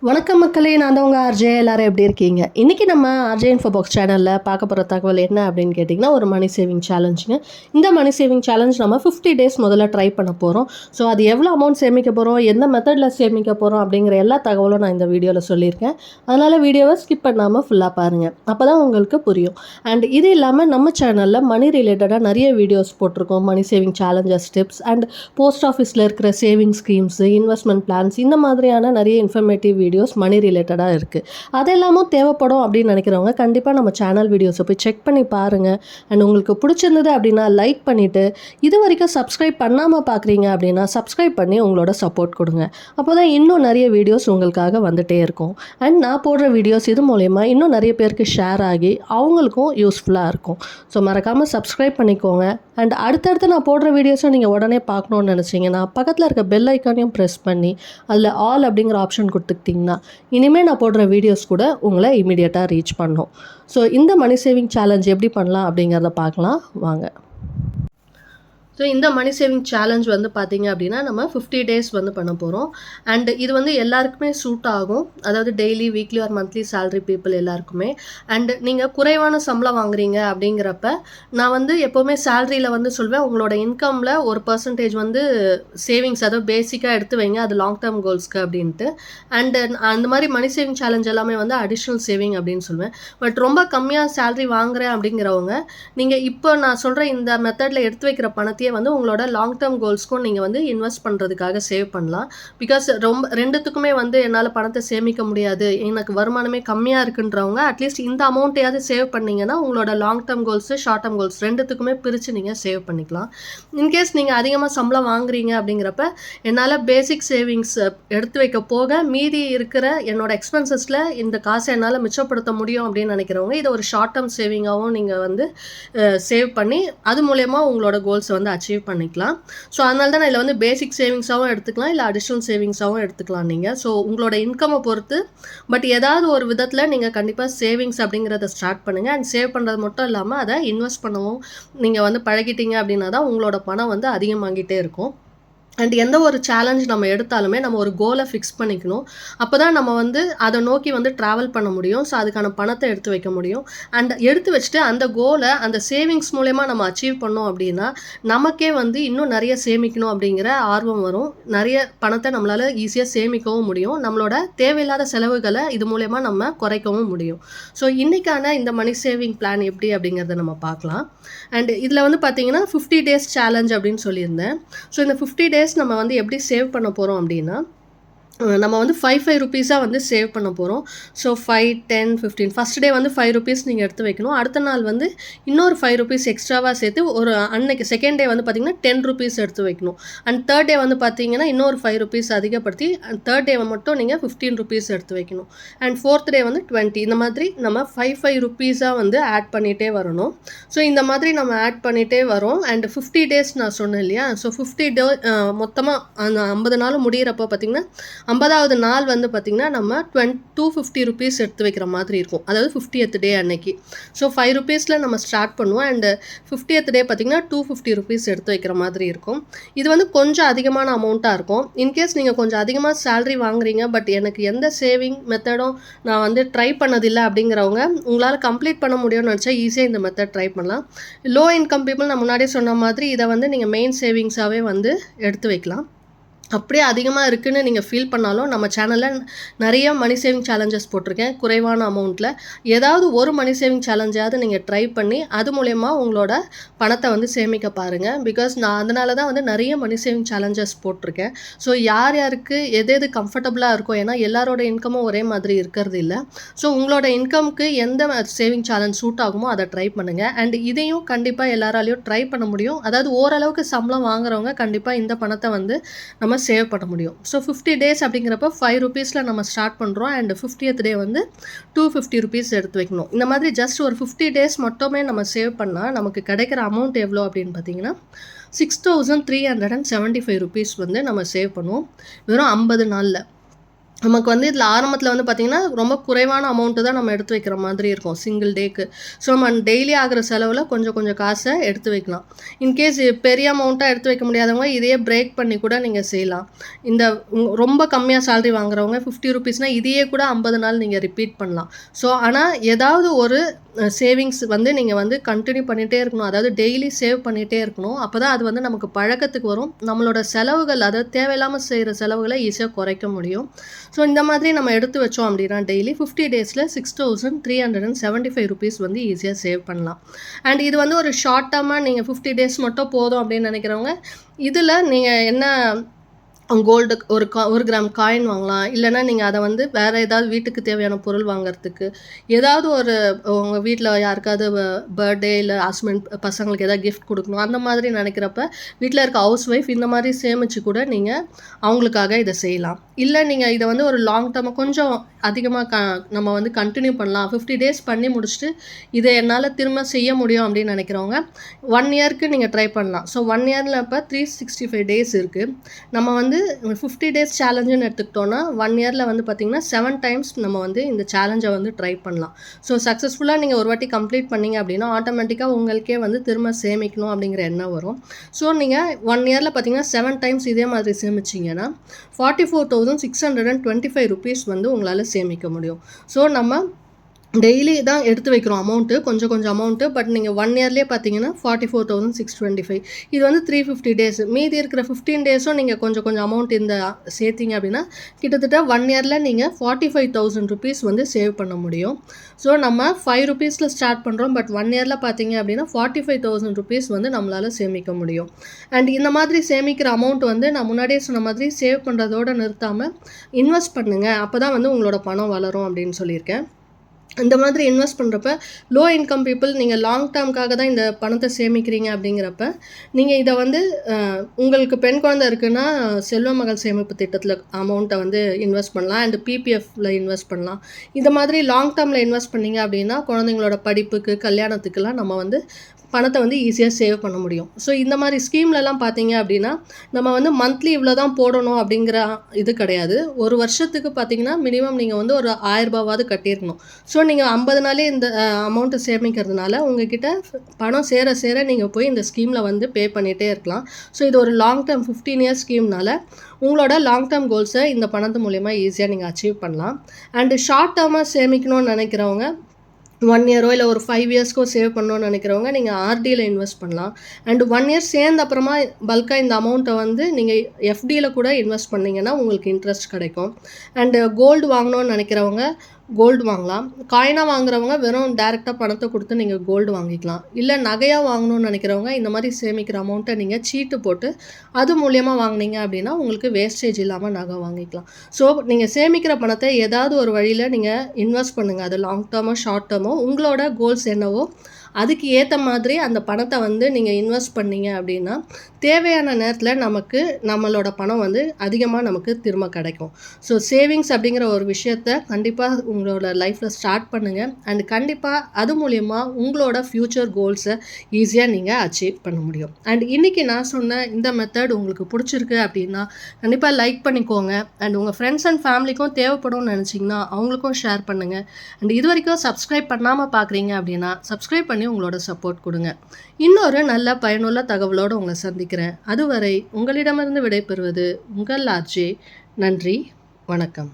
வணக்கம் மக்களே, நான் தான் உங்கள் ஆர்ஜே. எல்லாரும் எப்படி இருக்கீங்க? இன்றைக்கி நம்ம ஆர்ஜே இன்ஃபோ பாக்ஸ் சேனலில் பார்க்க போகிற தகவல் என்ன அப்படின்னு கேட்டிங்கன்னா, ஒரு மணி சேவிங் சேலஞ்சுங்க. இந்த மணி சேவிங் சேலஞ்ச் நம்ம 50 டேஸ் முதல்ல ட்ரை பண்ண போகிறோம். ஸோ அது எவ்வளோ அமௌண்ட் சேமிக்க போகிறோம், எந்த மெத்தடில் சேமிக்க போகிறோம் அப்படிங்கிற எல்லா தகவலும் நான் இந்த வீடியோவில் சொல்லியிருக்கேன். அதனால் வீடியோவை ஸ்கிப் பண்ணாமல் ஃபுல்லாக பாருங்கள், அப்போ தான் உங்களுக்கு புரியும். அண்ட் இது இல்லாமல் நம்ம சேனலில் மணி ரிலேட்டடாக நிறைய வீடியோஸ் போட்டிருக்கோம். Money saving challenges, tips and post ஆஃபீஸில் இருக்கிற சேவிங் ஸ்கீம்ஸு, இன்வெஸ்ட்மெண்ட் பிளான்ஸ், இந்த மாதிரியான நிறைய இன்ஃபர்மேட்டிவ் வீடியோஸ் மணி ரிலேட்டடாக இருக்குது. அதெல்லாமும் தேவைப்படும் அப்படின்னு நினைக்கிறவங்க கண்டிப்பாக நம்ம சேனல் வீடியோஸை போய் செக் பண்ணி பாருங்கள். அண்ட் உங்களுக்கு பிடிச்சிருந்தது அப்படின்னா லைக் பண்ணிவிட்டு, இது வரைக்கும் சப்ஸ்கிரைப் பண்ணாமல் பார்க்குறீங்க அப்படின்னா சப்ஸ்கிரைப் பண்ணி உங்களோட சப்போர்ட் கொடுங்க. அப்போ தான் இன்னும் நிறைய வீடியோஸ் உங்களுக்காக வந்துகிட்டே இருக்கும். அண்ட் நான் போடுற வீடியோஸ் இது மூலயமா இன்னும் நிறைய பேருக்கு ஷேர் ஆகி அவங்களுக்கும் யூஸ்ஃபுல்லாக இருக்கும். ஸோ மறக்காமல் சப்ஸ்கிரைப் பண்ணிக்கோங்க. அண்ட் அடுத்தடுத்து நான் போடுற வீடியோஸும் நீங்கள் உடனே பார்க்கணுன்னு நினச்சிங்கன்னா பக்கத்தில் இருக்க பெல் ஐக்கானையும் ப்ரெஸ் பண்ணி அதில் ஆல் அப்படிங்கிற ஆப்ஷன் கொடுத்துக்கிட்டிங்கன்னா இனிமேல் நான் போடுற வீடியோஸ் கூட உங்களை இமீடியட்டாக ரீச் பண்ணும். ஸோ இந்த மணி சேவிங் சேலஞ்ச் எப்படி பண்ணலாம் அப்படிங்கிறத பார்க்கலாம் வாங்க. ஸோ இந்த மணி சேவிங் சேலஞ்ச் வந்து பார்த்திங்க அப்படின்னா நம்ம 50 டேஸ் வந்து பண்ண போகிறோம். அண்ட் இது வந்து எல்லாருக்குமே சூட் ஆகும். அதாவது daily, weekly R monthly salary people எல்லாருக்குமே. அண்ட் நீங்கள் குறைவான சம்பளம் வாங்குறீங்க அப்படிங்கிறப்ப நான் வந்து எப்போவுமே சேலரியில் வந்து சொல்வேன், உங்களோட இன்கமில் ஒரு பர்சன்டேஜ் வந்து சேவிங்ஸ், அதாவது பேசிக்காக எடுத்து வைங்க, அது லாங் டேர்ம் கோல்ஸ்க்கு அப்படின்ட்டு. அண்டு அந்த மாதிரி மணி சேவிங் சேலஞ்ச் எல்லாமே வந்து அடிஷ்னல் சேவிங் அப்படின்னு சொல்லுவேன். பட் ரொம்ப கம்மியாக சேலரி வாங்குறேன் அப்படிங்கிறவங்க நீங்கள் இப்போ நான் சொல்கிற இந்த மெத்தடில் எடுத்து வைக்கிற பணத்தையே வந்து உங்களோட லாங் டேர்ம் கோல்ஸ்க்கும் நீங்கள் வந்து இன்வெஸ்ட் பண்ணுறதுக்காக சேவ் பண்ணலாம். பிகாஸ் ரொம்ப ரெண்டுத்துக்குமே வந்து என்னால் பணத்தை சேமிக்க முடியாது, எனக்கு வருமானமே கம்மியாக இருக்குன்றவங்க அட்லீஸ்ட் இந்த அமௌண்ட்டையாவது சேவ் பண்ணிங்கன்னா உங்களோட long term goals, short term goals ரெண்டுத்துக்குமே பிரித்து நீங்கள் சேவ் பண்ணிக்கலாம். இன்கேஸ் நீங்கள் அதிகமாக சம்பளம் வாங்குறீங்க அப்படிங்கிறப்ப என்னால் பேசிக் சேவிங்ஸ் எடுத்து வைக்க போக மீதி இருக்கிற என்னோட எக்ஸ்பென்சஸில் இந்த காசை என்னால் மிச்சப்படுத்த முடியும் அப்படின்னு நினைக்கிறவங்க இதை ஒரு ஷார்ட் டேர்ம் சேவிங்காகவும் நீங்கள் வந்து சேவ் பண்ணி அது மூலயமா உங்களோட கோல்ஸை வந்து அச்சீவ் பண்ணிக்கலாம். ஸோ அதனால தான் நான் இதில் வந்து பேசிக் சேவிங்ஸாகவும் எடுத்துக்கலாம், இல்லை அடிஷ்னல் சேவிங்ஸாகவும் எடுத்துக்கலாம் நீங்கள். ஸோ உங்களோட இன்கம்மை பொறுத்து. பட் ஏதாவது ஒரு விதத்தில் நீங்கள் கண்டிப்பாக சேவிங்ஸ் அப்படிங்கிறத ஸ்டார்ட் பண்ணுங்கள். அண்ட் சேவ் பண்ணுறது மட்டும் இல்லாமல் அதை இன்வெஸ்ட் பண்ணவும் நீங்கள் வந்து பழகிட்டீங்க அப்படின்னா தான் உங்களோட பணம் வந்து அதிகமாகிட்டே இருக்கும். அண்ட் எந்த ஒரு சேலஞ்ச் நம்ம எடுத்தாலுமே நம்ம ஒரு கோலை ஃபிக்ஸ் பண்ணிக்கணும். அப்போ தான் நம்ம வந்து அதை நோக்கி வந்து ட்ராவல் பண்ண முடியும். ஸோ அதுக்கான பணத்தை எடுத்து வைக்க முடியும். அண்ட் எடுத்து வச்சுட்டு அந்த கோலை அந்த சேவிங்ஸ் மூலயமா நம்ம அச்சீவ் பண்ணோம் அப்படின்னா நமக்கே வந்து இன்னும் நிறைய சேமிக்கணும் அப்படிங்கிற ஆர்வம் வரும். நிறைய பணத்தை நம்மளால் ஈஸியாக சேமிக்கவும் முடியும். நம்மளோட தேவையில்லாத செலவுகளை இது மூலயமா நம்ம குறைக்கவும் முடியும். ஸோ இன்றைக்கான இந்த மணி சேவிங் பிளான் எப்படி அப்படிங்கிறத நம்ம பார்க்கலாம். அண்ட் இதில் வந்து பார்த்தீங்கன்னா 50 டேஸ் சேலஞ்ச் அப்படின்னு சொல்லியிருந்தேன். ஸோ இந்த 50 டேஸ் நம்ம வந்து எப்படி சேவ் பண்ண போகிறோம் அப்படின்னா, நம்ம வந்து 5 ரூபீஸாக வந்து சேவ் பண்ண போகிறோம். ஸோ 5, 10, 15 ஃபஸ்ட் டே வந்து 5 ரூபீஸ் நீங்கள் எடுத்து வைக்கணும். அடுத்த நாள் வந்து இன்னொரு 5 ரூபீஸ் எக்ஸ்ட்ராவாக சேர்த்து ஒரு அன்னைக்கு செகண்ட் டே வந்து பார்த்திங்கன்னா 10 ரூபீஸ் எடுத்து வைக்கணும். அண்ட் தேர்ட் டே வந்து பார்த்திங்கன்னா இன்னொரு 5 ரூபீஸ் அதிகப்படுத்தி தேர்ட் டே மட்டும் நீங்கள் 15 ரூபீஸ் எடுத்து வைக்கணும். அண்ட் ஃபோர்த் டே வந்து 20. இந்த மாதிரி நம்ம 5 ரூபீஸாக வந்து ஆட் பண்ணிகிட்டே வரணும். ஸோ இந்த மாதிரி நம்ம ஆட் பண்ணிகிட்டே வரோம். அண்ட் 50 டேஸ் நான் சொன்னேன் இல்லையா, ஸோ 50 டே மொத்தமாக அந்த 50 நாள் முடிகிறப்போ பார்த்திங்கன்னா 50வது நாள் வந்து பார்த்திங்கன்னா நம்ம 250 ரூபீஸ் எடுத்து வைக்கிற மாதிரி இருக்கும். அதாவது 50th டே அன்னைக்கு. ஸோ 5 ரூபீஸில் நம்ம ஸ்டார்ட் பண்ணுவோம். அண்டு 50th டே பார்த்திங்கன்னா 250 ரூபீஸ் எடுத்து வைக்கிற மாதிரி இருக்கும். இது வந்து கொஞ்சம் அதிகமான அமௌண்ட்டாக இருக்கும். இன்கேஸ் நீங்கள் கொஞ்சம் அதிகமாக சேலரி வாங்குறீங்க, பட் எனக்கு எந்த சேவிங் மெத்தடும் நான் வந்து ட்ரை பண்ணதில்லை அப்படிங்கிறவங்க உங்களால் கம்ப்ளீட் பண்ண முடியும்னு நினச்சா ஈஸியாக இந்த மெத்தட் ட்ரை பண்ணலாம். லோ இன்கம் பீப்புள் நான் முன்னாடியே சொன்ன மாதிரி இதை வந்து நீங்கள் மெயின் சேவிங்ஸாகவே வந்து எடுத்து வைக்கலாம். அப்படியே அதிகமாக இருக்குதுன்னு நீங்கள் ஃபீல் பண்ணாலும் நம்ம சேனலில் நிறைய மணி சேவிங் சேலஞ்சஸ் போட்டிருக்கேன். குறைவான அமௌண்ட்டில் ஏதாவது ஒரு மணி சேவிங் சேலஞ்சாவது நீங்கள் ட்ரை பண்ணி அது மூலயமா உங்களோட பணத்தை வந்து சேமிக்க பாருங்கள். பிகாஸ் நான் அதனால தான் வந்து நிறைய மணி சேவிங் சேலஞ்சஸ் போட்டிருக்கேன். ஸோ யார் யாருக்கு எது கம்ஃபர்டபுளாக இருக்கும், ஏன்னா எல்லாரோட இன்கமும் ஒரே மாதிரி இருக்கிறது இல்லை. ஸோ உங்களோட இன்கம்க்கு எந்த சேவிங் சேலஞ்ச் சூட் ஆகுமோ அதை ட்ரை பண்ணுங்கள். அண்ட் இதையும் கண்டிப்பாக எல்லாராலையும் ட்ரை பண்ண முடியும். அதாவது ஓரளவுக்கு சம்பளம் வாங்குறவங்க கண்டிப்பாக இந்த பணத்தை வந்து நம்ம சேவ் பண்ண முடியும். ஸோ 50 டேஸ் அப்படிங்கிறப்ப 5 ரூபீஸில் நம்ம ஸ்டார்ட் பண்ணுறோம். அண்ட் 50th டே வந்து 250 ரூபீஸ் எடுத்து வைக்கணும். இந்த மாதிரி ஜஸ்ட் ஒரு 50 டேஸ் மட்டுமே நம்ம சேவ் பண்ணால் நமக்கு கிடைக்கிற அமௌண்ட் எவ்வளோ அப்படின்னு பார்த்தீங்கன்னா 6375 ரூபீஸ் வந்து நம்ம சேவ் பண்ணுவோம் வெறும் 50 நாளில். நமக்கு வந்து இதில் ஆரம்பத்தில் வந்து பார்த்திங்கன்னா ரொம்ப குறைவான அமௌண்ட்டு தான் நம்ம எடுத்து வைக்கிற மாதிரி இருக்கும் சிங்கிள் டேக்கு. ஸோ நம்ம டெய்லி ஆகிற செலவில் கொஞ்சம் கொஞ்சம் காசை எடுத்து வைக்கலாம். இன்கேஸ் பெரிய அமௌண்ட்டாக எடுத்து வைக்க முடியாதவங்க இதையே பிரேக் பண்ணி கூட நீங்கள் செய்யலாம். இந்த ரொம்ப கம்மியாக சேலரி வாங்குறவங்க ₹50 இதையே கூட 50 நாள் நீங்கள் ரிப்பீட் பண்ணலாம். ஸோ ஆனால் ஏதாவது ஒரு சேவிங்ஸ் வந்து நீங்கள் வந்து கண்டினியூ பண்ணிகிட்டே இருக்கணும். அதாவது டெய்லி சேவ் பண்ணிகிட்டே இருக்கணும். அப்போ தான் அது வந்து நமக்கு பழக்கத்துக்கு வரும். நம்மளோட செலவுகள், அதாவது தேவையில்லாமல் செய்கிற செலவுகளை ஈஸியாக குறைக்க முடியும். ஸோ இந்த மாதிரி நம்ம எடுத்து வச்சோம் அப்படின்னா டெய்லி 50 டேஸில் ₹6,375 வந்து ஈஸியாக சேவ் பண்ணலாம். அண்ட் இது வந்து ஒரு ஷார்ட் டேர்மாக நீங்கள் 50 டேஸ் மட்டும் போதும் அப்படின்னு நினைக்கிறவங்க, இதில் நீங்கள் என்ன கோல்டு ஒரு கிராம் காயின் வாங்கலாம். இல்லைன்னா நீங்கள் அதை வந்து வேறு ஏதாவது வீட்டுக்கு தேவையான பொருள் வாங்குறதுக்கு, ஏதாவது ஒரு உங்கள் வீட்டில் யாருக்காவது பர்த்டே இல்லை ஹஸ்பண்ட் பசங்களுக்கு ஏதாவது கிஃப்ட் கொடுக்கணும், அந்த மாதிரி நினைக்கிறப்ப வீட்டில் இருக்க ஹவுஸ் ஒய்ஃப் இந்த மாதிரி சேமித்து கூட நீங்கள் அவங்களுக்காக இதை செய்யலாம். இல்லை நீங்கள் இதை வந்து ஒரு லாங் டேர்மாக கொஞ்சம் அதிகமாக நம்ம வந்து கண்டினியூ பண்ணலாம். 50 டேஸ் பண்ணி முடிச்சுட்டு இதை என்னால் திரும்ப செய்ய முடியும் அப்படின்னு நினைக்கிறவங்க 1 இயருக்கு நீங்கள் ட்ரை பண்ணலாம். ஸோ 1 இயரில் இப்போ 365 டேஸ் இருக்குது. நம்ம வந்து 50 டேஸ் சேலஞ்சுன்னு எடுத்துக்கிட்டோன்னா 1 இயரில் வந்து பார்த்திங்கன்னா 7 டைம்ஸ் நம்ம வந்து இந்த சேலஞ்சை வந்து ட்ரை பண்ணலாம். ஸோ சக்ஸஸ்ஃபுல்லாக நீங்கள் ஒரு வாட்டி கம்ப்ளீட் பண்ணிங்க அப்படின்னா ஆட்டோமேட்டிக்காக உங்களுக்கே வந்து திரும்ப சேமிக்கணும் அப்படிங்கிற எண்ணம் வரும். ஸோ நீங்கள் 1 இயரில் பார்த்திங்கன்னா 7 டைம்ஸ் இதே மாதிரி சேமிச்சிங்கன்னா ₹44,625 வந்து உங்களால் சேமிக்க முடியும். ஸோ நம்ம டெய்லி தான் எடுத்து வைக்கிறோம் அமௌண்ட்டு, கொஞ்சம் கொஞ்சம் அமௌண்ட்டு. பட் நீங்கள் 1 இயர்லேயே பார்த்தீங்கன்னா 44,625. இது வந்து 350 டேஸ். மீதி இருக்கிற 15 டேஸும் நீங்கள் கொஞ்சம் கொஞ்சம் அமௌண்ட் இந்த சேர்த்திங்க அப்படின்னா கிட்டத்தட்ட 1 இயரில் நீங்கள் ₹45,000 வந்து சேவ் பண்ண முடியும். ஸோ நம்ம ₹5 ஸ்டார்ட் பண்ணுறோம். பட் 1 இயரில் பார்த்தீங்க அப்படின்னா ₹45,000 வந்து நம்மளால் சேமிக்க முடியும். அண்ட் இந்த மாதிரி சேமிக்கிற அமௌண்ட் வந்து நான் முன்னாடியே சொன்ன மாதிரி சேவ் பண்ணுறதோடு நிறுத்தாமல் இன்வெஸ்ட் பண்ணுங்கள். அப்போ தான் வந்து உங்களோட பணம் வளரும் அப்படின்னு சொல்லியிருக்கேன். இந்த மாதிரி இன்வெஸ்ட் பண்ணுறப்ப லோ இன்கம் பீப்புள் நீங்கள் லாங் டேர்முக்காக தான் இந்த பணத்தை சேமிக்கிறீங்க அப்படிங்கிறப்ப நீங்கள் இதை வந்து உங்களுக்கு பெண் குழந்தை இருக்குன்னா செல்வ மகள் சேமிப்பு திட்டத்தில் அமௌண்ட்டை வந்து இன்வெஸ்ட் பண்ணலாம். அண்ட் பிபிஎஃப்பில் இன்வெஸ்ட் பண்ணலாம். இந்த மாதிரி லாங் டேர்மில் இன்வெஸ்ட் பண்ணிங்க அப்படின்னா குழந்தைங்களோட படிப்புக்கு கல்யாணத்துக்கெல்லாம் நம்ம வந்து பணத்தை வந்து ஈஸியாக சேவ் பண்ண முடியும். ஸோ இந்த மாதிரி ஸ்கீம்லலாம் பார்த்தீங்க அப்படின்னா நம்ம வந்து மந்த்லி இவ்வளோ தான் போடணும் அப்படிங்கிற இது கிடையாது. ஒரு வருஷத்துக்கு பார்த்தீங்கன்னா மினிமம் நீங்கள் வந்து ஒரு ₹1000 கட்டியிருக்கணும். ஸோ நீங்கள் 50 நாளே இந்த அமௌண்ட்டை சேமிக்கிறதுனால உங்ககிட்ட பணம் சேர சேர நீங்கள் போய் இந்த ஸ்கீமில் வந்து பே பண்ணிகிட்டே இருக்கலாம். ஸோ இது ஒரு லாங் டேர்ம் 15 இயர்ஸ் ஸ்கீம்னால உங்களோட லாங் டேர்ம் கோல்ஸை இந்த பணத்து மூலயமா ஈஸியாக நீங்கள் அச்சீவ் பண்ணலாம். அண்டு ஷார்ட் டேர்மாக சேமிக்கணும்னு நினைக்கிறவங்க 1 இயரோ இல்லை ஒரு 5 இயர்ஸ்க்கோ சேவ் பண்ணணும்னு நினைக்கிறவங்க நீங்கள் ஆர்டியில் இன்வெஸ்ட் பண்ணலாம். அண்ட் 1 இயர் சேர்ந்த அப்புறமா பல்காக இந்த அமௌண்ட்டை வந்து நீங்கள் எஃப்டியில் கூட இன்வெஸ்ட் பண்ணிங்கன்னா உங்களுக்கு இன்ட்ரெஸ்ட் கிடைக்கும். அண்டு கோல்டு வாங்கணும்னு நினைக்கிறவங்க கோல்டு வாங்கலாம். காயினாக வாங்குறவங்க வெறும் டேரெக்டாக பணத்தை கொடுத்து நீங்கள் கோல்டு வாங்கிக்கலாம். இல்லை நகையாக வாங்கணும்னு நினைக்கிறவங்க இந்த மாதிரி சேமிக்கிற அமௌண்ட்டை நீங்கள் சீட்டு போட்டு அது மூலியமாக வாங்கினீங்க அப்படின்னா உங்களுக்கு வேஸ்டேஜ் இல்லாமல் நகை வாங்கிக்கலாம். ஸோ நீங்கள் சேமிக்கிற பணத்தை ஏதாவது ஒரு வழியில் நீங்கள் இன்வெஸ்ட் பண்ணுங்கள். அது லாங் டேர்மோ ஷார்ட் டேர்மோ உங்களோட கோல்ஸ் என்னவோ அதுக்கு ஏற்ற மாதிரி அந்த பணத்தை வந்து நீங்கள் இன்வெஸ்ட் பண்ணீங்க அப்படின்னா தேவையான நேரத்தில் நமக்கு நம்மளோட பணம் வந்து அதிகமாக நமக்கு திரும்ப கிடைக்கும். ஸோ சேவிங்ஸ் அப்படிங்கிற ஒரு விஷயத்த கண்டிப்பாக உங்களோட லைஃப்பில் ஸ்டார்ட் பண்ணுங்கள். அண்ட் கண்டிப்பாக அது மூலயமா உங்களோட ஃப்யூச்சர் கோல்ஸை ஈஸியாக நீங்கள் அச்சீவ் பண்ண முடியும். அண்ட் இன்றைக்கி நான் சொன்ன இந்த மெத்தட் உங்களுக்கு பிடிச்சிருக்கு அப்படின்னா கண்டிப்பாக லைக் பண்ணிக்கோங்க. அண்ட் உங்கள் ஃப்ரெண்ட்ஸ் அண்ட் ஃபேமிலிக்கும் தேவைப்படும்னு நினச்சிங்கன்னா அவங்களுக்கும் ஷேர் பண்ணுங்கள். அண்ட் இது வரைக்கும் சப்ஸ்கிரைப் பண்ணாமல் பார்க்குறீங்க அப்படின்னா சப்ஸ்கிரைப் பண்ணி உங்களோட சப்போர்ட் கொடுங்க. இன்னொரு நல்ல பயனுள்ள தகவலோடு உங்களை சந்திக்கிறேன். அதுவரை உங்களிடமிருந்து விடைபெறுவது உங்கள் ஆர்ஜே. நன்றி, வணக்கம்.